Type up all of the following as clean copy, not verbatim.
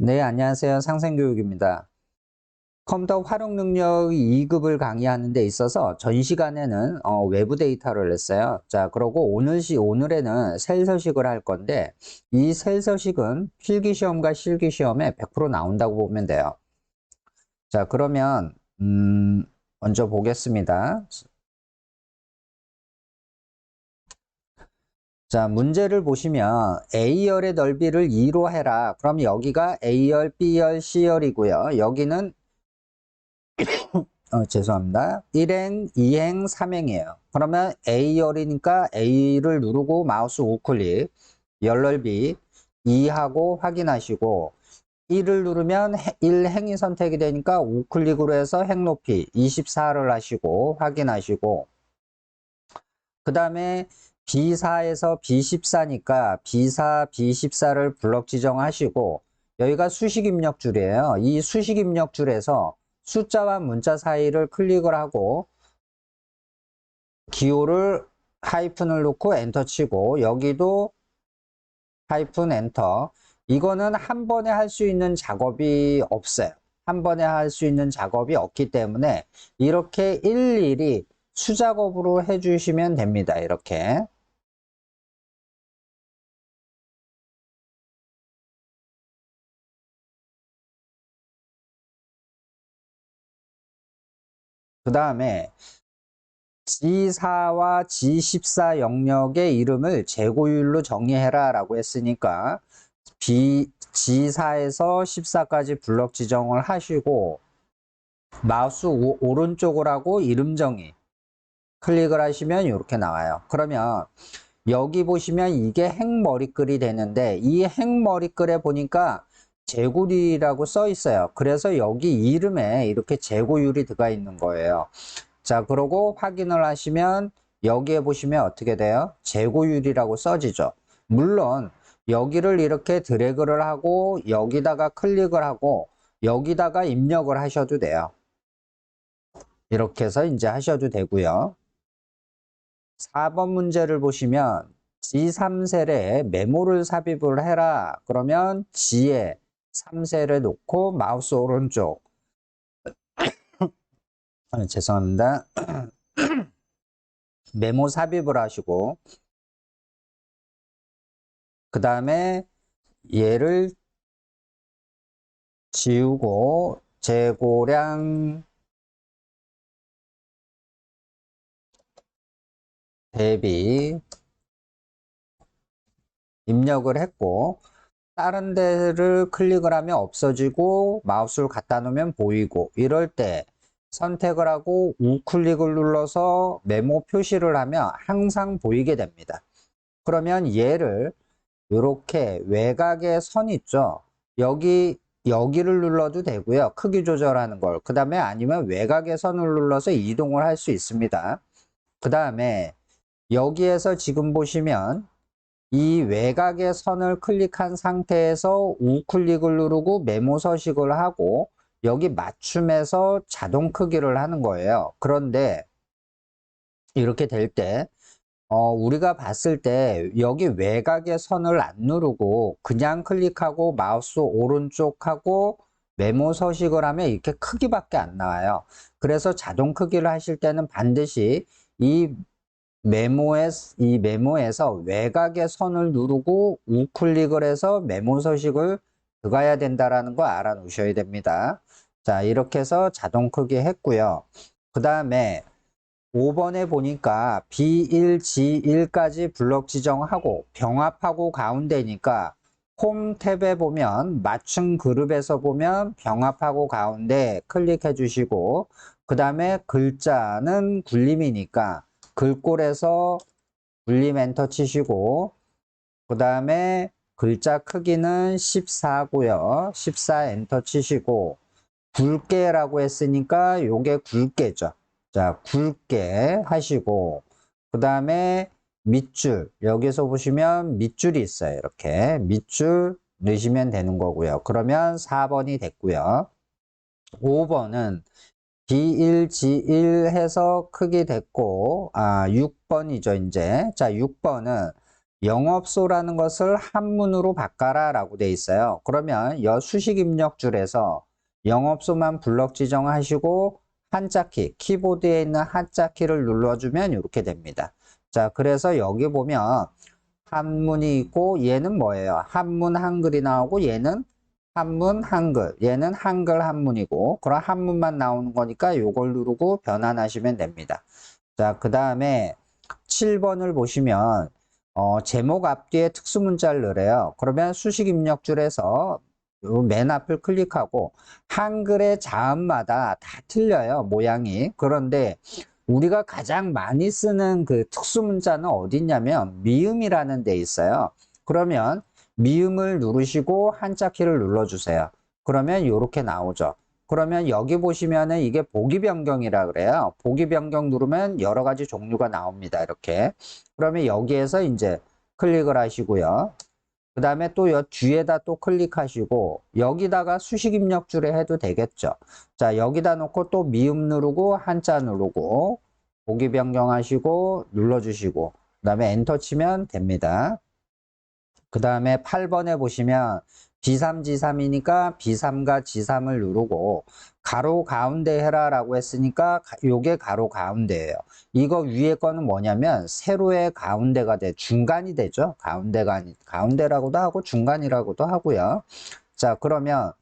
네, 안녕하세요. 상생교육입니다. 컴퓨터 활용 능력 2급을 강의하는 데 있어서 전 시간에는 외부 데이터를 냈어요. 자, 그러고 오늘에는 셀서식을 할 건데 이 셀서식은 필기시험과 실기시험에 100% 나온다고 보면 돼요. 자, 그러면 먼저 보겠습니다. 자, 문제를 보시면 A열의 넓이를 2로 해라. 그럼 여기가 A열, B열, C열이고요. 여기는 죄송합니다. 1행, 2행, 3행이에요. 그러면 A열이니까 A를 누르고 마우스 우클릭, 열넓이 2하고 확인하시고 1을 누르면 1행이 선택이 되니까 우클릭으로 해서 행 높이 24를 하시고 확인하시고 그 다음에 B4에서 B14니까 B4, B14를 블럭 지정하시고 여기가 수식 입력줄이에요. 이 수식 입력줄에서 숫자와 문자 사이를 클릭을 하고 기호를 하이픈을 놓고 엔터 치고 여기도 하이픈 엔터. 이거는 한 번에 할 수 있는 작업이 없어요. 한 번에 할 수 있는 작업이 없기 때문에 이렇게 일일이 수작업으로 해주시면 됩니다. 이렇게. 그 다음에 G4와 G14 영역의 이름을 재고율로 정의해라 라고 했으니까 G4에서 14까지 블럭 지정을 하시고 마우스 오른쪽을 하고 이름 정의 클릭을 하시면 이렇게 나와요. 그러면 여기 보시면 이게 행머리글이 되는데 이 행머리글에 보니까 재고율이라고 써 있어요. 그래서 여기 이름에 이렇게 재고율이 들어가 있는 거예요. 자, 그러고 확인을 하시면 여기에 보시면 어떻게 돼요? 재고율이라고 써지죠. 물론 여기를 이렇게 드래그를 하고 여기다가 클릭을 하고 여기다가 입력을 하셔도 돼요. 이렇게 해서 이제 하셔도 되고요. 4번 문제를 보시면 G3셀에 메모를 삽입을 해라. 그러면 G에 3셀을 놓고 마우스 오른쪽 죄송합니다. 메모 삽입을 하시고 그 다음에 얘를 지우고 재고량 대비 입력을 했고 다른 데를 클릭을 하면 없어지고 마우스를 갖다 놓으면 보이고 이럴 때 선택을 하고 우클릭을 눌러서 메모 표시를 하면 항상 보이게 됩니다. 그러면 얘를 이렇게 외곽에 선 있죠. 여기를 눌러도 되고요. 크기 조절하는 걸. 그 다음에 아니면 외곽의 선을 눌러서 이동을 할 수 있습니다. 그 다음에 여기에서 지금 보시면 이 외곽의 선을 클릭한 상태에서 우클릭을 누르고 메모 서식을 하고 여기 맞춤해서 자동 크기를 하는 거예요. 그런데 이렇게 될 때 우리가 봤을 때 여기 외곽의 선을 안 누르고 그냥 클릭하고 마우스 오른쪽하고 메모 서식을 하면 이렇게 크기밖에 안 나와요. 그래서 자동 크기를 하실 때는 반드시 이 메모에서 외곽의 선을 누르고 우클릭을 해서 메모 서식을 들어가야 된다라는 거 알아놓으셔야 됩니다. 자, 이렇게 해서 자동 크기 했고요. 그 다음에 5번에 보니까 B1, G1까지 블럭 지정하고 병합하고 가운데니까 홈 탭에 보면 맞춤 그룹에서 보면 병합하고 가운데 클릭해 주시고 그 다음에 글자는 굴림이니까 글꼴에서 굴림 엔터 치시고 그 다음에 글자 크기는 14고요. 14 엔터 치시고 굵게라고 했으니까 요게 굵게죠. 자, 굵게 하시고 그 다음에 밑줄 여기서 보시면 밑줄이 있어요. 이렇게 밑줄 넣으시면 되는 거고요. 그러면 4번이 됐고요. 5번은 B1, G1 해서 크기 됐고 6번이죠. 이제 자 6번은 영업소라는 것을 한문으로 바꿔라 라고 돼 있어요. 그러면 여 수식 입력줄에서 영업소만 블럭 지정하시고 한자키, 키보드에 있는 한자키를 눌러주면 이렇게 됩니다. 자, 그래서 여기 보면 한문이 있고 얘는 뭐예요? 한문 한글이 나오고 얘는 한문 한글, 얘는 한글 한문이고 그럼 한문만 나오는 거니까 요걸 누르고 변환하시면 됩니다. 자, 그 다음에 7번을 보시면 제목 앞뒤에 특수문자를 넣으래요. 그러면 수식 입력줄에서 맨 앞을 클릭하고 한글의 자음마다 다 틀려요. 모양이. 그런데 우리가 가장 많이 쓰는 그 특수문자는 어디 있냐면 미음이라는 데 있어요. 그러면 미음을 누르시고 한자키를 눌러주세요. 그러면 이렇게 나오죠. 그러면 여기 보시면은 이게 보기 변경이라 그래요. 보기 변경 누르면 여러 가지 종류가 나옵니다. 이렇게. 그러면 여기에서 이제 클릭을 하시고요. 그 다음에 또 뒤에다 또 클릭하시고 여기다가 수식 입력줄에 해도 되겠죠. 자, 여기다 놓고 또 미음 누르고 한자 누르고 보기 변경하시고 눌러주시고 그 다음에 엔터 치면 됩니다. 그 다음에 8번에 보시면 B3, G3이니까 B3과 G3을 누르고 가로 가운데 해라 라고 했으니까 요게 가로 가운데예요. 이거 위에 거는 뭐냐면 세로의 가운데가 중간이 되죠. 가운데라고도 하고 중간이라고도 하고요. 자, 그러면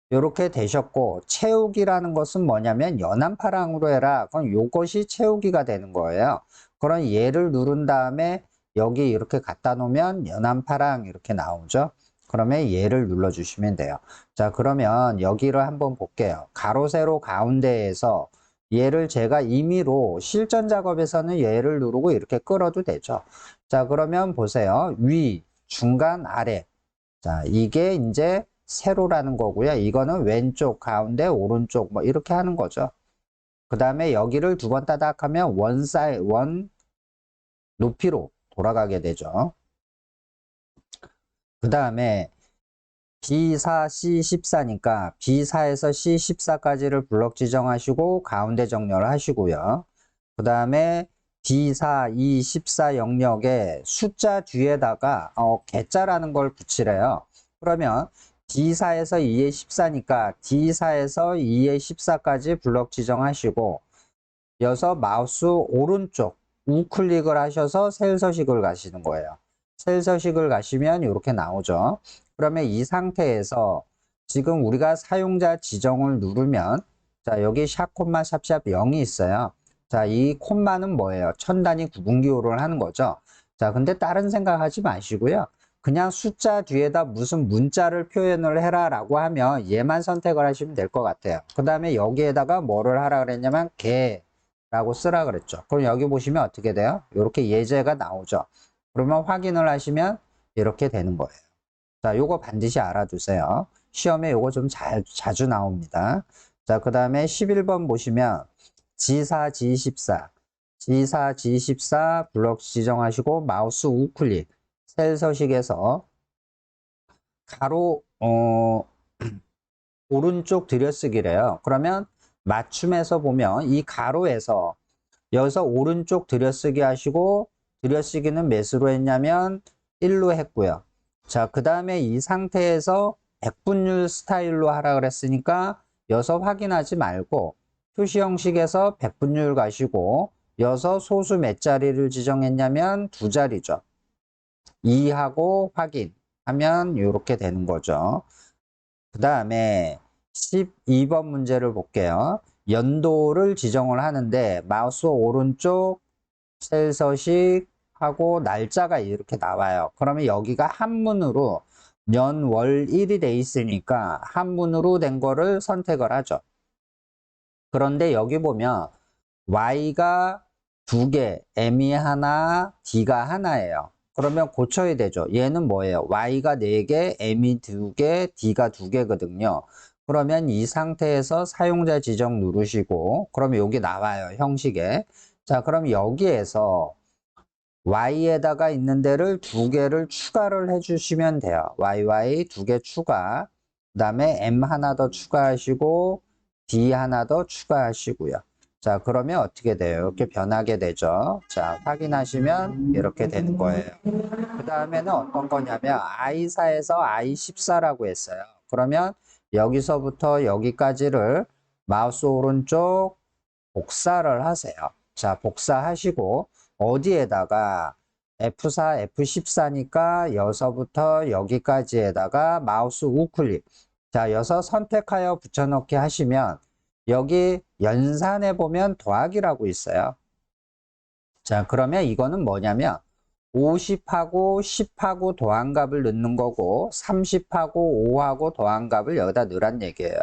이렇게 되셨고 채우기라는 것은 뭐냐면 연한파랑으로 해라. 그럼 요것이 채우기가 되는 거예요. 그럼 얘를 누른 다음에 여기 이렇게 갖다 놓으면 연한파랑 이렇게 나오죠. 그러면 얘를 눌러주시면 돼요. 자, 그러면 여기를 한번 볼게요. 가로, 세로, 가운데에서 얘를 제가 임의로 실전 작업에서는 얘를 누르고 이렇게 끌어도 되죠. 자, 그러면 보세요. 위, 중간, 아래. 자, 이게 이제 세로라는 거고요. 이거는 왼쪽, 가운데, 오른쪽 뭐 이렇게 하는 거죠. 그 다음에 여기를 두 번 따닥 하면 원 높이로 돌아가게 되죠. 그 다음에 B4, C14니까 B4에서 C14까지를 블럭 지정하시고 가운데 정렬을 하시고요. 그 다음에 D4, E14 영역에 숫자 뒤에다가 개자라는 걸 붙이래요. 그러면 D4에서 E에 14니까 D4에서 E에 14까지 블럭 지정하시고 여기서 마우스 오른쪽 우클릭을 하셔서 셀 서식을 가시는 거예요. 셀 서식을 가시면 이렇게 나오죠. 그러면 이 상태에서 지금 우리가 사용자 지정을 누르면 자, 여기 샵 콤마 샵샵 0이 있어요. 자, 이 콤마는 뭐예요? 천 단위 구분 기호를 하는 거죠. 자, 근데 다른 생각하지 마시고요. 그냥 숫자 뒤에다 무슨 문자를 표현을 해라 라고 하면 얘만 선택을 하시면 될 것 같아요. 그 다음에 여기에다가 뭐를 하라 그랬냐면 개 라고 쓰라 그랬죠. 그럼 여기 보시면 어떻게 돼요? 이렇게 예제가 나오죠. 그러면 확인을 하시면 이렇게 되는 거예요. 자, 요거 반드시 알아두세요. 시험에 요거 좀 자주 나옵니다. 자, 그 다음에 11번 보시면 G4, G14, G4, G14 블럭 지정하시고 마우스 우클릭 셀 서식에서 가로 오른쪽 들여쓰기래요. 그러면 맞춤에서 보면 이 가로에서 여기서 오른쪽 들여쓰기 하시고 들여쓰기는 몇으로 했냐면 1로 했고요. 자, 그 다음에 이 상태에서 백분율 스타일로 하라 그랬으니까 여기서 확인하지 말고 표시 형식에서 백분율 가시고 여기서 소수 몇 자리를 지정했냐면 2자리죠. 2하고 확인하면 이렇게 되는 거죠. 그 다음에 12번 문제를 볼게요. 연도를 지정을 하는데 마우스 오른쪽 셀 서식하고 날짜가 이렇게 나와요. 그러면 여기가 한문으로 년, 월, 일이 돼 있으니까 한문으로 된 거를 선택을 하죠. 그런데 여기 보면 Y가 2개, M이 하나, D가 하나예요. 그러면 고쳐야 되죠. 얘는 뭐예요? Y가 4개, M이 2개, D가 2개거든요. 그러면 이 상태에서 사용자 지정 누르시고 그러면 여기 나와요. 형식에. 자, 그럼 여기에서 Y에다가 있는 데를 2개를 추가를 해주시면 돼요. YY 2개 추가. 그 다음에 M 하나 더 추가하시고 D 하나 더 추가하시고요. 자, 그러면 어떻게 돼요? 이렇게 변하게 되죠. 자, 확인하시면 이렇게 되는 거예요. 그 다음에는 어떤 거냐면 I4에서 I14라고 했어요. 그러면 여기서부터 여기까지를 마우스 오른쪽 복사를 하세요. 자, 복사하시고 어디에다가 F4, F14니까 여기서부터 여기까지에다가 마우스 우클릭. 자, 여기서 선택하여 붙여넣기 하시면 여기 연산해 보면 더하기라고 있어요. 자, 그러면 이거는 뭐냐면 50하고 10하고 더한 값을 넣는 거고 30하고 5하고 더한 값을 여기다 넣으란 얘기예요.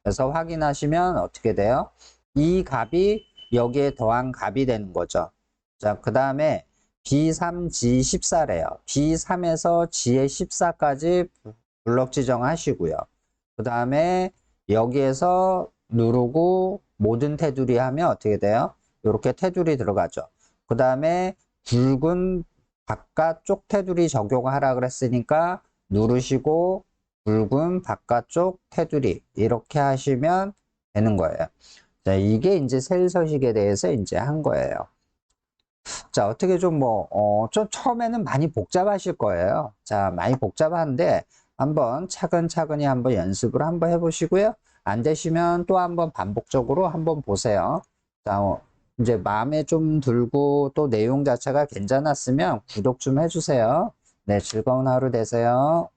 그래서 확인하시면 어떻게 돼요? 이 값이 여기에 더한 값이 되는 거죠. 자, 그 다음에 B3, G14래요. B3에서 G의 14까지 블럭 지정하시고요. 그 다음에 여기에서 누르고 모든 테두리 하면 어떻게 돼요? 이렇게 테두리 들어가죠. 그 다음에 굵은 바깥쪽 테두리 적용하라 그랬으니까 누르시고 굵은 바깥쪽 테두리 이렇게 하시면 되는 거예요. 자, 이게 이제 셀 서식에 대해서 이제 한 거예요. 자, 어떻게 좀 좀 처음에는 많이 복잡하실 거예요. 자, 많이 복잡한데 한번 차근차근히 한번 연습을 한번 해보시고요. 안 되시면 또 한번 반복적으로 한번 보세요. 자, 이제 마음에 좀 들고 또 내용 자체가 괜찮았으면 구독 좀 해주세요. 네, 즐거운 하루 되세요.